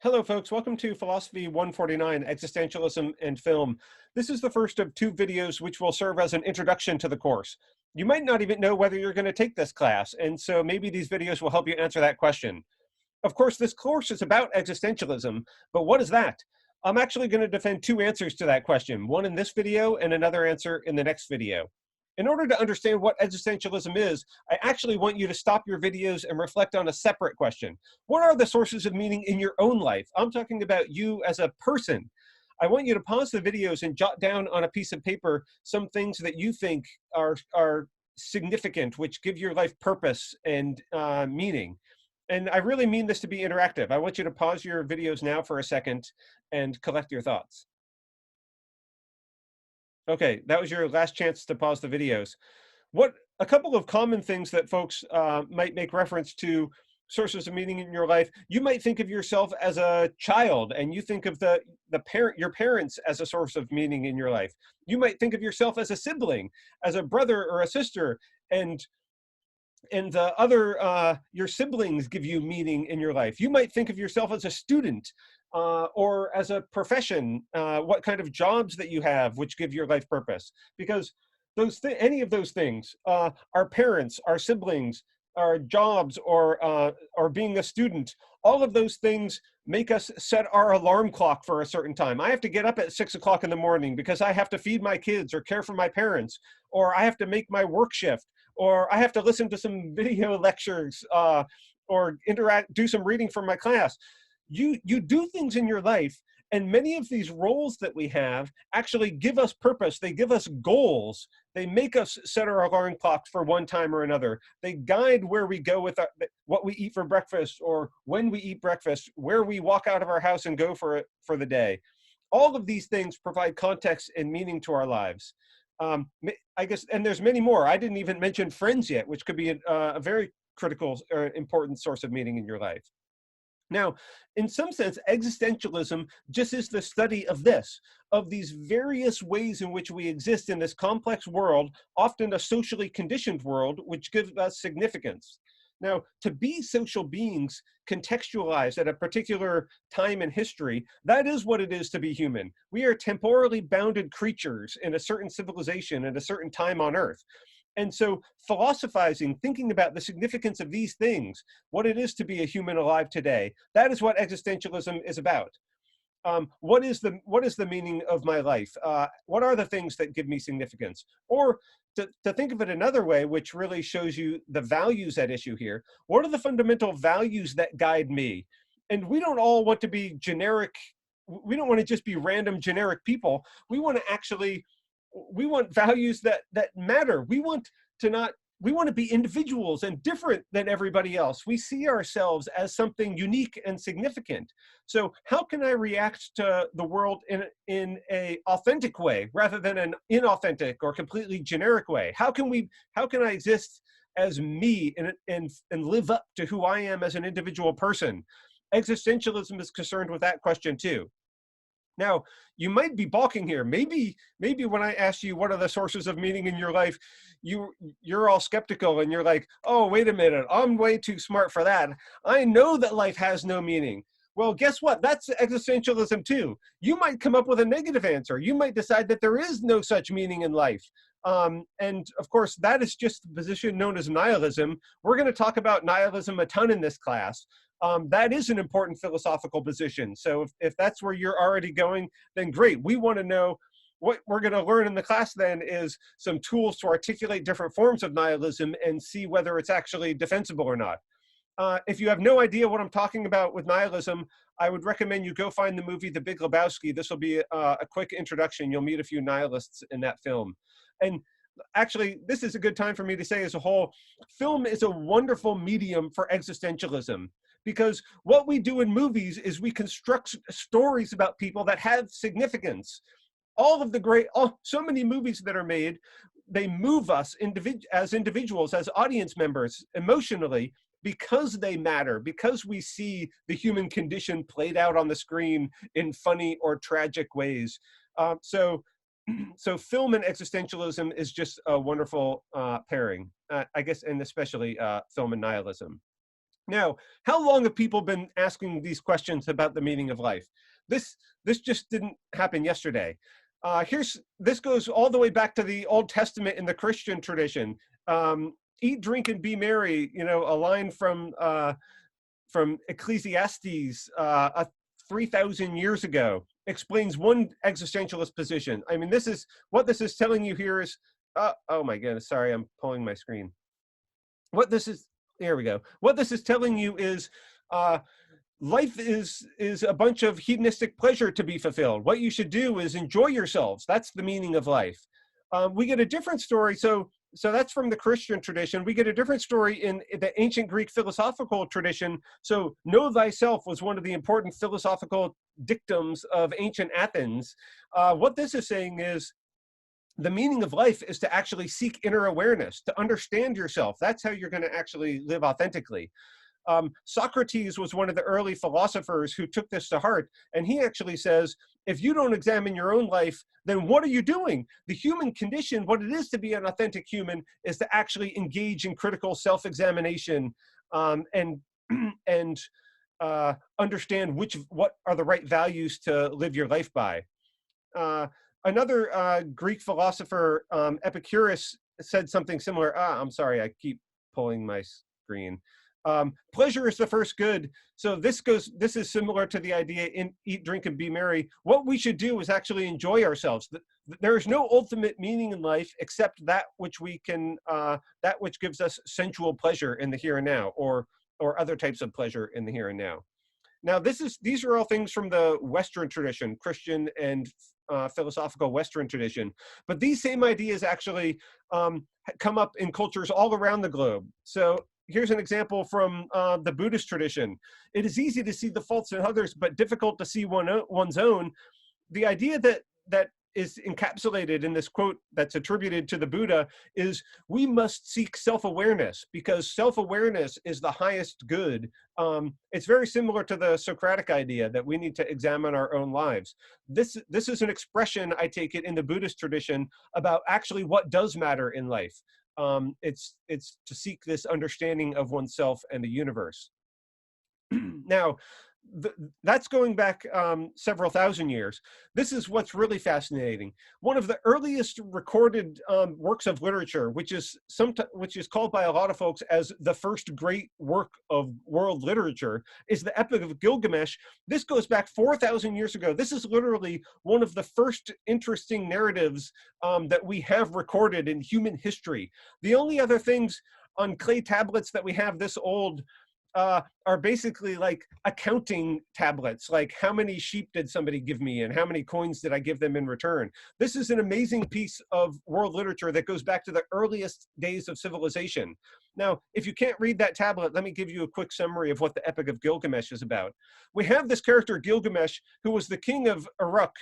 Hello, folks. Welcome to Philosophy 149, Existentialism and Film. This is the first of two videos which will serve as an introduction to the course. You might not even know whether you're going to take this class, and so maybe these videos will help you answer that question. Of course, this course is about existentialism, but what is that? I'm actually going to defend two answers to that question, one in this video and another answer in the next video. In order to understand what existentialism is, I actually want you to stop your videos and reflect on a separate question. What are the sources of meaning in your own life? I'm talking about you as a person. I want you to pause the videos and jot down on a piece of paper some things that you think are significant, which give your life purpose and meaning. And I really mean this to be interactive. I want you to pause your videos now for a second and collect your thoughts. Okay, that was your last chance to pause the videos. What a couple of common things that folks might make reference to sources of meaning in your life. You might think of yourself as a child, and you think of your parents as a source of meaning in your life. You might think of yourself as a sibling, as a brother or a sister, and the other your siblings give you meaning in your life. You might think of yourself as a student or as a profession, what kind of jobs that you have which give your life purpose, because any of those things, our parents, our siblings, our jobs, or being a student, all of those things make us set our alarm clock for a certain time. I have to get up at 6 o'clock in the morning because I have to feed my kids or care for my parents, or I have to make my work shift, or I have to listen to some video lectures, or do some reading for my class. You do things in your life, and many of these roles that we have actually give us purpose. They give us goals. They make us set our alarm clocks for one time or another. They guide where we go with what we eat for breakfast, or when we eat breakfast, where we walk out of our house and go for the day. All of these things provide context and meaning to our lives. I guess, and there's many more. I didn't even mention friends yet, which could be a very critical or important source of meaning in your life. Now, in some sense, existentialism just is the study of these various ways in which we exist in this complex world, often a socially conditioned world, which gives us significance. Now, to be social beings contextualized at a particular time in history, that is what it is to be human. We are temporally bounded creatures in a certain civilization at a certain time on Earth. And so philosophizing, thinking about the significance of these things, what it is to be a human alive today, that is what existentialism is about. What is the meaning of my life? What are the things that give me significance? Or to think of it another way, which really shows you the values at issue here, what are the fundamental values that guide me? And we don't all want to be generic. We don't want to just be random generic people. We want values that matter. We want to be individuals and different than everybody else. We see ourselves as something unique and significant. So how can I react to the world in a authentic way rather than an inauthentic or completely generic way? How can I exist as me and live up to who I am as an individual person? Existentialism is concerned with that question too. Now, you might be balking here. Maybe when I ask you what are the sources of meaning in your life, you're all skeptical and you're like, oh, wait a minute, I'm way too smart for that. I know that life has no meaning. Well, guess what? That's existentialism too. You might come up with a negative answer. You might decide that there is no such meaning in life. And of course, that is just the position known as nihilism. We're going to talk about nihilism a ton in this class. That is an important philosophical position. So if that's where you're already going, then great. We want to know what we're going to learn in the class then is some tools to articulate different forms of nihilism and see whether it's actually defensible or not. If you have no idea what I'm talking about with nihilism, I would recommend you go find the movie The Big Lebowski. This will be a quick introduction. You'll meet a few nihilists in that film. And actually, this is a good time for me to say as a whole, film is a wonderful medium for existentialism. Because what we do in movies is we construct stories about people that have significance. So many movies that are made, they move us as individuals, as audience members, emotionally, because they matter, because we see the human condition played out on the screen in funny or tragic ways. So film and existentialism is just a wonderful pairing, I guess, and especially film and nihilism. Now, how long have people been asking these questions about the meaning of life? This this just didn't happen yesterday. This goes all the way back to the Old Testament in the Christian tradition. Eat, drink, and be merry. You know, a line from Ecclesiastes 3,000 years ago explains one existentialist position. I mean, this is what this is telling you here is. Oh my goodness! Sorry, I'm pulling my screen. What this is, there we go. What this is telling you is life is a bunch of hedonistic pleasure to be fulfilled. What you should do is enjoy yourselves. That's the meaning of life. We get a different story. So that's from the Christian tradition. We get a different story in the ancient Greek philosophical tradition. So know thyself was one of the important philosophical dictums of ancient Athens. What this is saying is the meaning of life is to actually seek inner awareness, to understand yourself. That's how you're going to actually live authentically. Socrates was one of the early philosophers who took this to heart, and he actually says, if you don't examine your own life, then what are you doing? The human condition, what it is to be an authentic human, is to actually engage in critical self-examination and understand what are the right values to live your life by. Another Greek philosopher, Epicurus, said something similar. I'm sorry, I keep pulling my screen. Pleasure is the first good. So this is similar to the idea in eat, drink, and be merry. What we should do is actually enjoy ourselves. There is no ultimate meaning in life except that which we can, that which gives us sensual pleasure in the here and now, or other types of pleasure in the here and now. Now, these are all things from the Western tradition, Christian and philosophical Western tradition. But these same ideas actually come up in cultures all around the globe. So here's an example from the Buddhist tradition. It is easy to see the faults in others, but difficult to see one's own. The idea that is encapsulated in this quote that's attributed to the Buddha is we must seek self-awareness because self-awareness is the highest good. It's very similar to the Socratic idea that we need to examine our own lives. This is an expression, I take it, in the Buddhist tradition about actually what does matter in life. It's to seek this understanding of oneself and the universe. Now, that's going back several thousand years. This is what's really fascinating. One of the earliest recorded works of literature, which is called by a lot of folks as the first great work of world literature, is the Epic of Gilgamesh. This goes back 4,000 years ago. This is literally one of the first interesting narratives that we have recorded in human history. The only other things on clay tablets that we have this old are basically like accounting tablets, like how many sheep did somebody give me and how many coins did I give them in return. This is an amazing piece of world literature that goes back to the earliest days of civilization. Now, if you can't read that tablet, let me give you a quick summary of what the Epic of Gilgamesh is about. We have this character Gilgamesh, who was the king of Uruk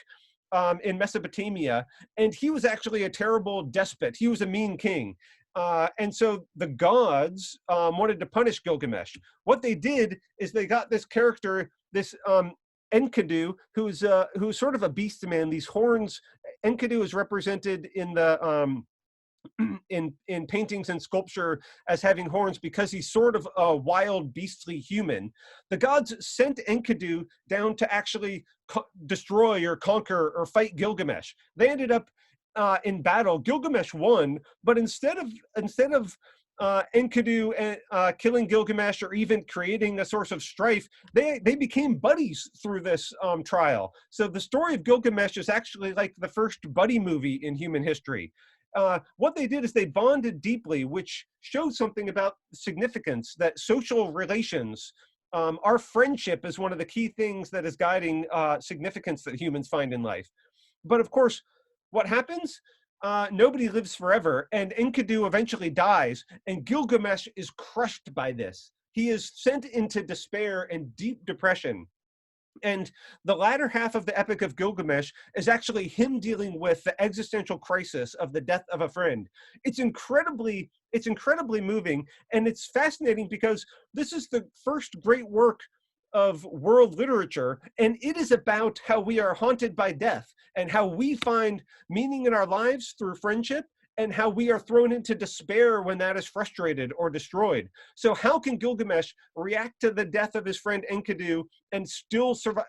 in Mesopotamia, and he was actually a terrible despot. He was a mean king. And so the gods wanted to punish Gilgamesh. What they did is they got this character, this Enkidu, who's sort of a beast man. These horns, Enkidu is represented in the in paintings and sculpture as having horns because he's sort of a wild, beastly human. The gods sent Enkidu down to actually destroy or conquer or fight Gilgamesh. They ended up in battle. Gilgamesh won, but instead of Enkidu killing Gilgamesh or even creating a source of strife, they became buddies through this trial. So the story of Gilgamesh is actually like the first buddy movie in human history. What they did is they bonded deeply, which shows something about significance, that social relations, our friendship is one of the key things that is guiding significance that humans find in life. But of course, what happens? Nobody lives forever, and Enkidu eventually dies, and Gilgamesh is crushed by this. He is sent into despair and deep depression. And the latter half of the Epic of Gilgamesh is actually him dealing with the existential crisis of the death of a friend. It's incredibly moving, and it's fascinating because this is the first great work of world literature, and it is about how we are haunted by death and how we find meaning in our lives through friendship and how we are thrown into despair when that is frustrated or destroyed. So how can Gilgamesh react to the death of his friend Enkidu and still survive,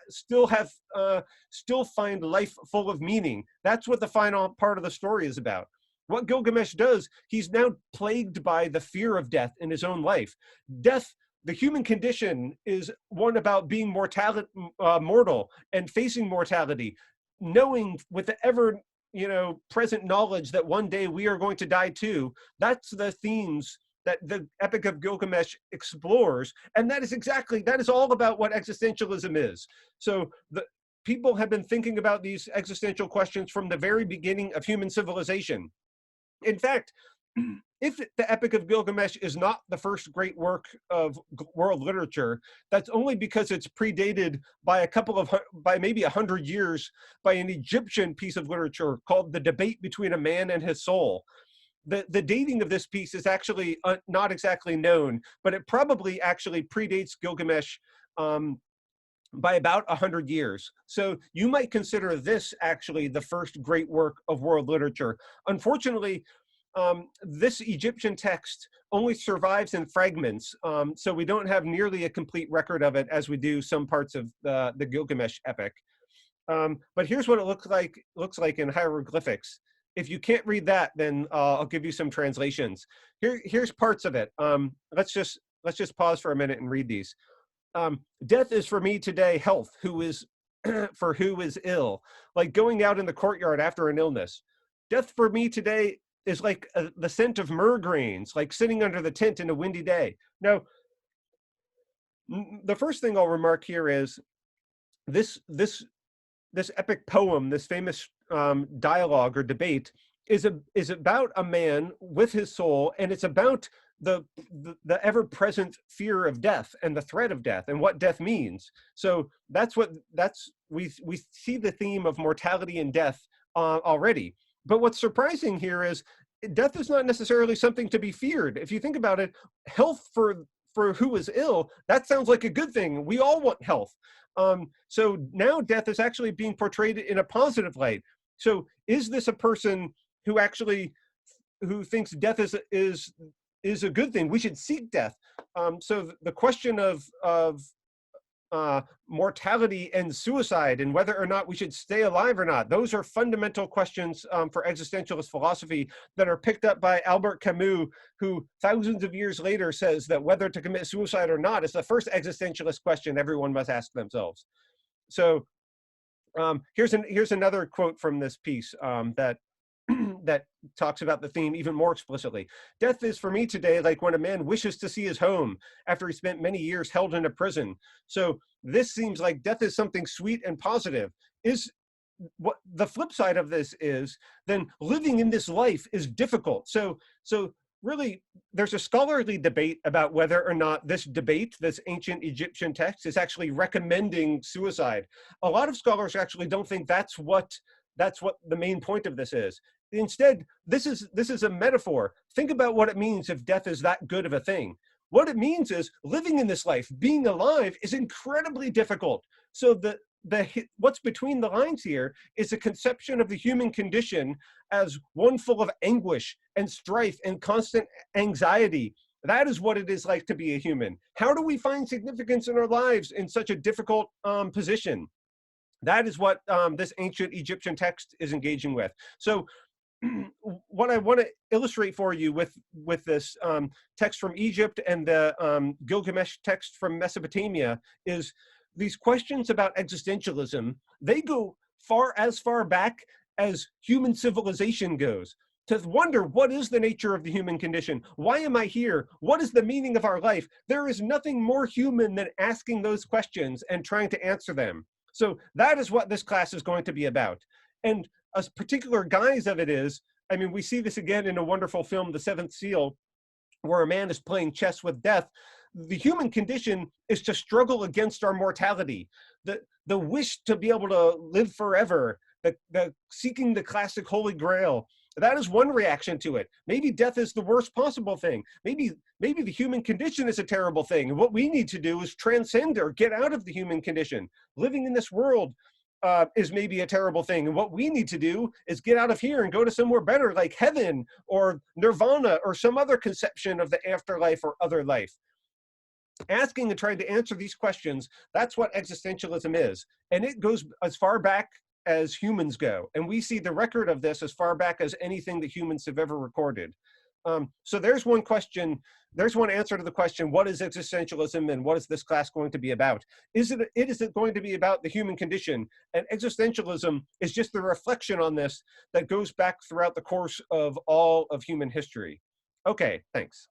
still find life full of meaning? That's what the final part of the story is about. What Gilgamesh does, he's now plagued by the fear of death in his own life. Death, the human condition, is one about being mortal and facing mortality, knowing with the ever present knowledge that one day we are going to die too. That's the themes that the Epic of Gilgamesh explores, and that is all about what existentialism is. So the people have been thinking about these existential questions from the very beginning of human civilization. In fact, if the Epic of Gilgamesh is not the first great work of world literature, that's only because it's predated by by maybe 100 years by an Egyptian piece of literature called The Debate Between a Man and His Soul. The dating of this piece is actually not exactly known, but it probably actually predates Gilgamesh by about 100 years. So you might consider this actually the first great work of world literature. Unfortunately, this Egyptian text only survives in fragments, so we don't have nearly a complete record of it as we do some parts of the Gilgamesh epic. But here's what it looks like in hieroglyphics. If you can't read that, then I'll give you some translations. Here's parts of it. Let's just pause for a minute and read these. Death is for me today health, who is for who is ill, like going out in the courtyard after an illness. Death for me today is like the scent of myrrh grains, like sitting under the tent in a windy day. Now, the first thing I'll remark here is this epic poem, this famous dialogue or debate, is about a man with his soul, and it's about the ever-present fear of death and the threat of death and what death means. So we see the theme of mortality and death already. But what's surprising here is death is not necessarily something to be feared. If you think about it, health for who is ill, that sounds like a good thing. We all want health. So now death is actually being portrayed in a positive light. So is this a person who thinks death is a good thing? We should seek death. So the question of mortality and suicide and whether or not we should stay alive or not, those are fundamental questions for existentialist philosophy that are picked up by Albert Camus, who thousands of years later says that whether to commit suicide or not is the first existentialist question everyone must ask themselves. So here's another quote from this piece that that talks about the theme even more explicitly. Death is for me today like when a man wishes to see his home after he spent many years held in a prison. So this seems like death is something sweet and positive. Is what the flip side of this is, then living in this life is difficult. So really, there's a scholarly debate about whether or not this ancient Egyptian text, is actually recommending suicide. A lot of scholars actually don't think that's what the main point of this is. Instead, this is a metaphor. Think about what it means if death is that good of a thing. What it means is living in this life, being alive, is incredibly difficult. So what's between the lines here is a conception of the human condition as one full of anguish and strife and constant anxiety. That is what it is like to be a human. How do we find significance in our lives in such a difficult position? That is what this ancient Egyptian text is engaging with. So what I want to illustrate for you with this text from Egypt and the Gilgamesh text from Mesopotamia is these questions about existentialism. They go as far back as human civilization goes. To wonder, what is the nature of the human condition? Why am I here? What is the meaning of our life? There is nothing more human than asking those questions and trying to answer them. So that is what this class is going to be about. And a particular guise of it is, I mean, we see this again in a wonderful film, The Seventh Seal, where a man is playing chess with death. The human condition is to struggle against our mortality, the wish to be able to live forever, the seeking the classic Holy Grail. That is one reaction to it. Maybe death is the worst possible thing. Maybe the human condition is a terrible thing. And what we need to do is transcend or get out of the human condition. Living in this world is maybe a terrible thing. And what we need to do is get out of here and go to somewhere better, like heaven or nirvana or some other conception of the afterlife or other life. Asking and trying to answer these questions, that's what existentialism is. And it goes as far back as humans go. And we see the record of this as far back as anything that humans have ever recorded. So there's one question, there's one answer to the question, what is existentialism and what is this class going to be about? Is it going to be about the human condition? And existentialism is just the reflection on this that goes back throughout the course of all of human history. Okay, thanks.